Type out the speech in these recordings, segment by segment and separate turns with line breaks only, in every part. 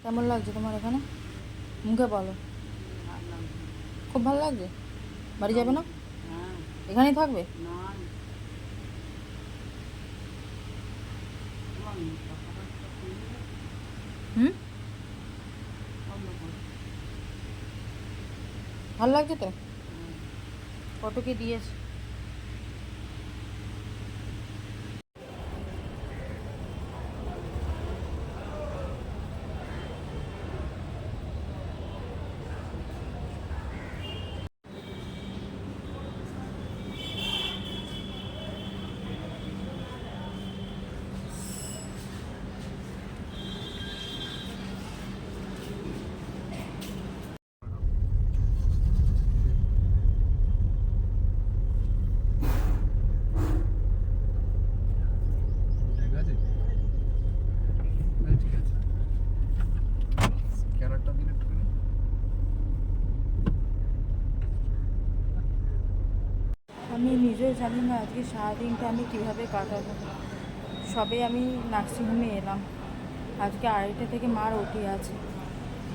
কেমন লাগছে তোমার এখানে? মুখে বলো। খুব ভালো লাগছে। বাড়ি যাবে না? এখানেই থাকবে? হুম, ভালো লাগছে তো? কত কি দিয়েছে? আমি নিজেও জানি না আজকে সারাদিনটা আমি কীভাবে কাটাবো। সবে আমি নার্সিংহোমে এলাম। আজকে 2:30 থেকে মার ওটি আছে।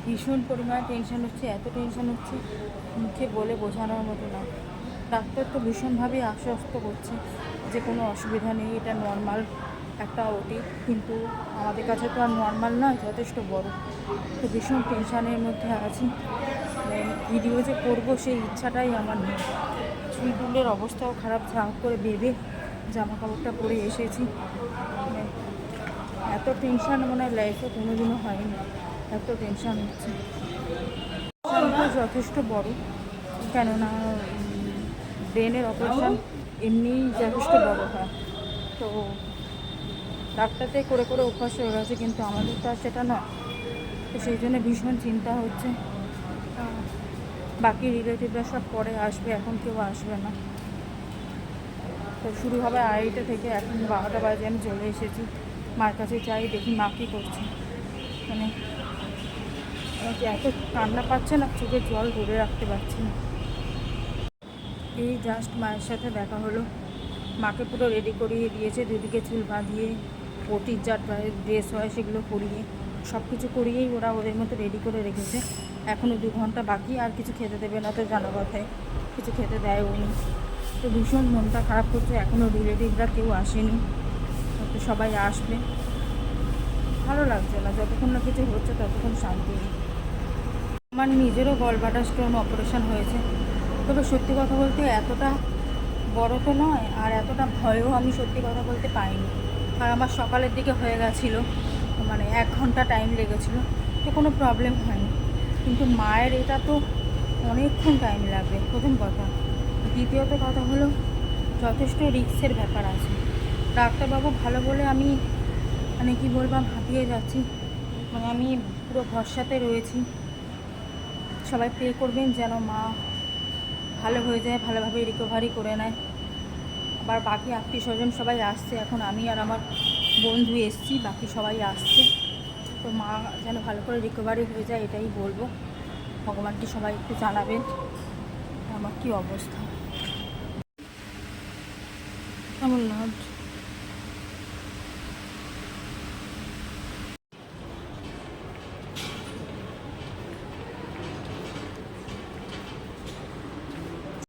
ভীষণ পরিমাণে টেনশন হচ্ছে, এত টেনশন হচ্ছে মুখে বলে বোঝানোর মতো না। ডাক্তার তো ভীষণভাবে আশ্বস্ত করছে যে কোনো অসুবিধা নেই, এটা নর্মাল একটা ওটি, কিন্তু আমাদের কাছে তো আর নর্মাল নয়, যথেষ্ট বড়। তো ভীষণ টেনশানের মধ্যে আছি। ভিডিও যে করবো সেই ইচ্ছাটাই আমার নেই। চুলটুলের অবস্থাও খারাপ, ঝাঁক করে বেঁধে জামা কাপড়টা পরে এসেছি। এত টেনশান মনে হয় লাইফে কোনোদিনও হয়নি, এত টেনশান হচ্ছে। যথেষ্ট বড়, কেননা ব্রেনের অপারেশান এমনিই যথেষ্ট বড় হয়। তো ডাক্তারতে করে করে অভ্যাস হয়ে গেছে, কিন্তু আমাদের তো আর সেটা নয়। তো সেই জন্য ভীষণ চিন্তা হচ্ছে। বাকি রিলেটিভরা সব পরে আসবে, এখন কেউ আসবে না। তো শুরু হবে 2:30 থেকে, এখন 12টা বাজে, আমি চলে এসেছি। মার কাছে চাই, দেখি মা কী করছে। মানে এত কান্না পাচ্ছে না, চোখে জল ধরে রাখতে পারছি না। এই জাস্ট মায়ের সাথে দেখা হলো। মাকে পুরো রেডি করিয়ে দিয়েছে, দুদিকে চুল বাঁধিয়ে, ওটির যা ড্রেস হয় সেগুলো পরিয়ে, সব কিছু করিয়েই ওরা ওদের মতো রেডি করে রেখেছে। এখনও 2 ঘন্টা বাকি, আর কিছু খেতে দেবে না তো জানা কথায়, কিছু খেতে দেয় উনি। তো ভীষণ মনটা খারাপ করছে, এখনও রিলেটিভরা কেউ আসেনি। তো সবাই আসবে, ভালো লাগছে না। যতক্ষণ না কিছু হচ্ছে ততক্ষণ শান্তি নেই। আমার নিজেরও গলব্লাডার স্টোন অপারেশন হয়েছে, তবে সত্যি কথা বলতে এতটা বড় তো নয়, আর এতটা ভয়ও আমি সত্যি কথা বলতে পাইনি। আর আমার সকালের দিকে হয়ে গেছিলো, মানে 1 ঘন্টা টাইম লেগেছিলো, তো কোনো প্রবলেম হয়নি। কিন্তু মায়ের এটা তো অনেকক্ষণ টাইম লাগবে, প্রথম কথা। দ্বিতীয়ত কথা হলো যথেষ্ট রিস্কের ব্যাপার আছে। ডাক্তারবাবু ভালো বলে আমি মানে কী বলবো, ভাবিয়ে যাচ্ছি। মানে আমি পুরো ভরসাতে রয়েছি। সবাই প্রে করবেন যেন মা ভালো হয়ে যায়, ভালোভাবে রিকভারি করে নেয়। আবার বাকি আত্মীয় স্বজন সবাই আসছে, এখন আমি আর আমার বন্ধু এসছি, বাকি সবাই আসছে। তো মা যেন ভালো করে রিকভারি হয়ে যায়, এটাই বলবো। ভগবানকে সবাই একটু জানাবেন আমার কী অবস্থা। কেমন লাগছে?